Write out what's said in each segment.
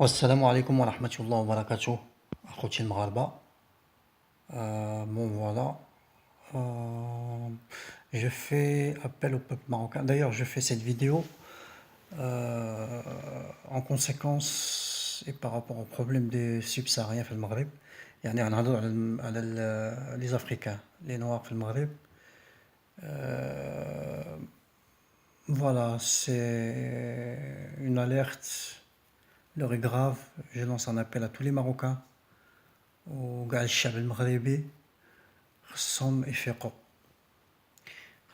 Assalamu alaikum wa rahmatullahi wa barakatuh. Akhouti al-Maghraba. Bon voilà. Euh, je fais appel au peuple marocain. D'ailleurs, je fais cette vidéo euh, en conséquence et par rapport au problème des subsahariens في المغرب. يعني غنهضروا على les Africains, les Noirs في المغرب. Euh, voilà, c'est une alerte. L'heure est grave. Je lance un appel à tous les Marocains وقاع الشعب المغربي خصهم يفيقوا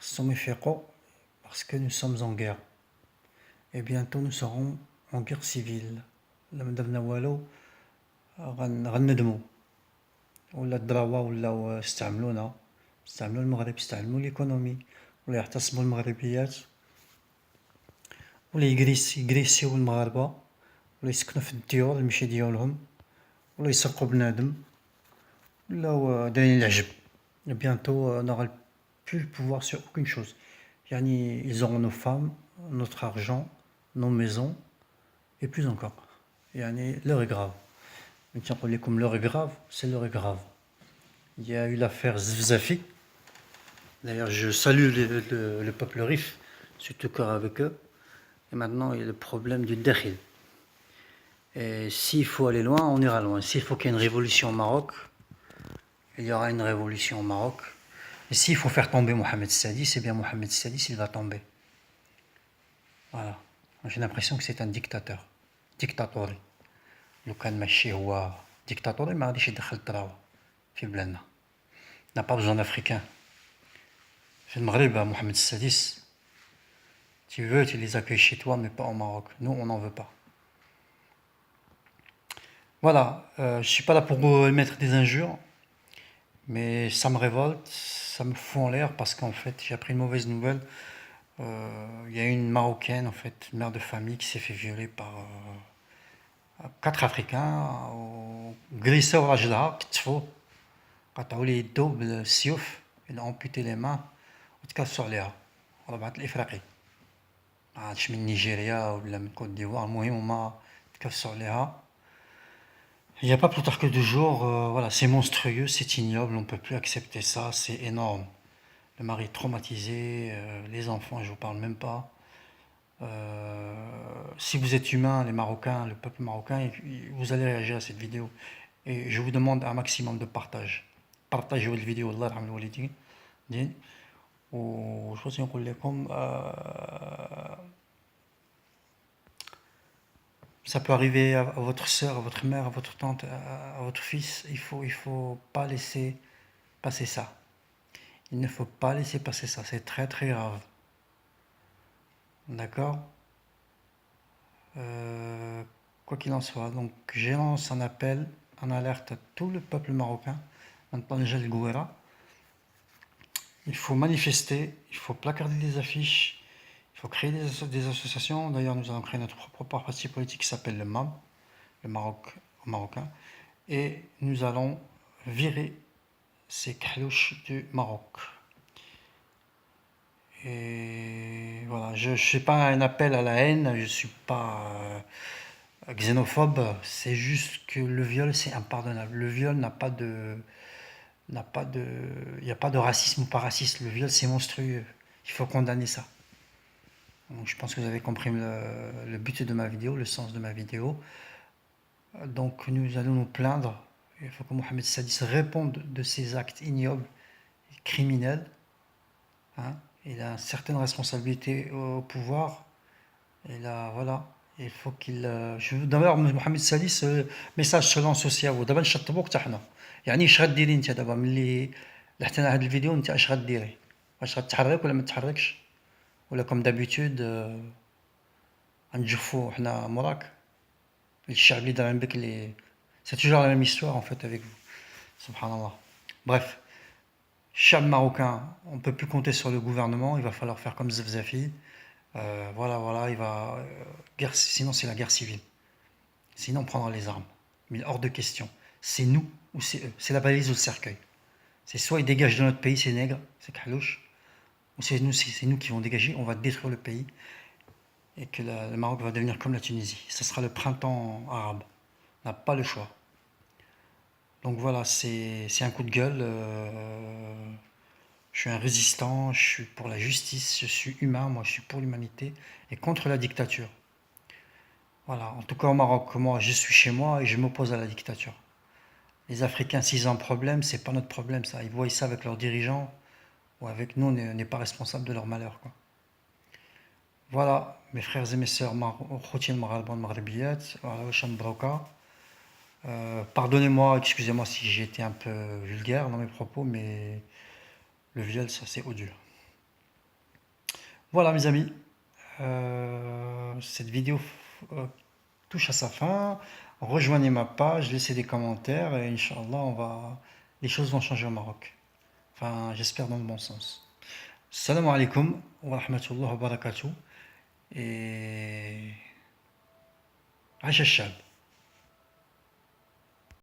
خصهم يفيقوا parce que nous sommes en guerre et bientôt nous serons en guerre civile لا ما درنا والو غندموا ولا الدراوة ولاو استعملوا المغرب استعملوا ليكونومي ولا يعتصموا المغربيات ولا يجريسيو المغاربة ولا يسكنوا في الديور المشي ديالهم ولا يسرقوا بنادم ولاو دايرين العجب. Et bientôt on n'aura plus le pouvoir sur aucune chose. Yani, ils auront nos femmes, notre argent, nos maisons, et plus encore. Yani, l'heure est grave. Comme l'heure est grave, c'est l'heure est grave. Il y a eu l'affaire Zvzafi. D'ailleurs, je salue le peuple rif, surtout cœur avec eux. Et maintenant, il y a le problème du Dakhil. Et s'il faut aller loin, on ira loin. S'il faut qu'il y ait une révolution au Maroc, il y aura une révolution au Maroc. Et s'il faut faire tomber Mohamed Sadi, c'est bien Mohamed Sadi, il va tomber. Voilà. J'ai l'impression que c'est un dictateur. Dictatori. لو كان ماشي هو ديكتاتوري ما غاديش يدخل الطراوه في بلادنا. n'a pas besoin d'Africains. في المغرب Mohamed السادس tu veux tu les accueilles chez toi mais pas au Maroc. Nous on n'en veut pas. Voilà, je suis pas là pour émettre des injures mais ça me révolte, ça me fout en l'air parce qu'en fait j'ai appris une mauvaise nouvelle. Il y a une Marocaine en fait, une mère de famille qui s'est fait violer par 4 Africains وجلسوا راجلها كتفوه قطعوا ليه يدو بالسيوف ils ont amputé les mains وتكاسوا عليها 4 الافريقي ما عرفتش من نيجيريا ولا من كوت ديفوار المهم هما تكاسوا عليها. Il n'y a pas plus tard que 2 jours, voilà, c'est monstrueux, c'est ignoble, on ne peut plus accepter ça, c'est énorme. Le mari est traumatisé, les enfants, je vous parle même pas. Si vous êtes humain, les Marocains, le peuple marocain, vous allez réagir à cette vidéo. Et je vous demande un maximum de partage. Partagez la vidéo, Allah يرحم الوالدين. وشو نقول لكم ça peut arriver à votre soeur, à votre mère, à votre tante, à votre fils. Il faut pas laisser passer ça. Il ne faut pas laisser passer ça. C'est très très grave. D'accord. Quoi qu'il en soit, donc je lance un appel, un alerte à tout le peuple marocain, maintenant déjà le Gouéra. Il faut manifester, il faut placarder des affiches, il faut créer des associations. D'ailleurs, nous allons créer notre propre parti politique qui s'appelle le MAM, le Maroc marocain, et nous allons virer ces khlouches du Maroc. Et voilà, je ne suis pas un appel à la haine, je ne suis pas xénophobe, c'est juste que le viol c'est impardonnable. Le viol n'a pas de, il n'y a pas de racisme ou pas raciste. Le viol c'est monstrueux. Il faut condamner ça. Donc, je pense que vous avez compris le but de ma vidéo, le sens de ma vidéo. Donc nous allons nous plaindre. Il faut que Mohamed Sadis réponde de ces actes ignobles, criminels. Hein. Il a une certaine responsabilité au pouvoir. Et là, voilà. Il faut qu'il. D'ailleurs, Mohamed Sadis, message se lance aussi à vous. دابا نشطبوك حتى حنا. يعني اش غديري انت دابا ملي لحتنا هاد الفيديو انت اش غديري؟ واش غتحرك ولا ما تحركش؟ ولا كوم دابيتود غنجفو حنا موراك؟ الشعب اللي دار بك اللي c'est toujours la même histoire en fait avec vous. Subhanallah. Bref, الشعب marocain, on ne peut plus compter sur le gouvernement, il va falloir faire comme Zefzafi. Voilà, il va guerre, sinon c'est la guerre civile. Sinon on prendra les armes. Mais hors de question. C'est nous ou c'est eux. C'est la balise ou le cercueil. C'est soit ils dégagent de notre pays, ces nègres, ces khlouches, ou c'est nous qui vont dégager, on va détruire le pays. et que le Maroc va devenir comme la Tunisie. Ce sera le printemps arabe. On n'a pas le choix. Donc voilà, c'est un coup de gueule. Je suis un résistant, je suis pour la justice, je suis humain, moi je suis pour l'humanité et contre la dictature. Voilà, en tout cas au Maroc, moi je suis chez moi et je m'oppose à la dictature. Les Africains, s'ils ont un problème, c'est pas notre problème ça. Ils voient ça avec leurs dirigeants ou avec nous, on n'est pas responsable de leur malheur, quoi. Voilà, mes frères et mes sœurs, pardonnez-moi, excusez-moi si j'ai été un peu vulgaire dans mes propos, mais le viol, ça c'est odieux. Voilà, mes amis, cette vidéo touche à sa fin. Rejoignez ma page, laissez des commentaires et Inch'Allah, les choses vont changer au Maroc. Enfin, j'espère dans le bon sens. Salam alaikum wa rahmatullahi wa barakatuh et Aïcha Chab.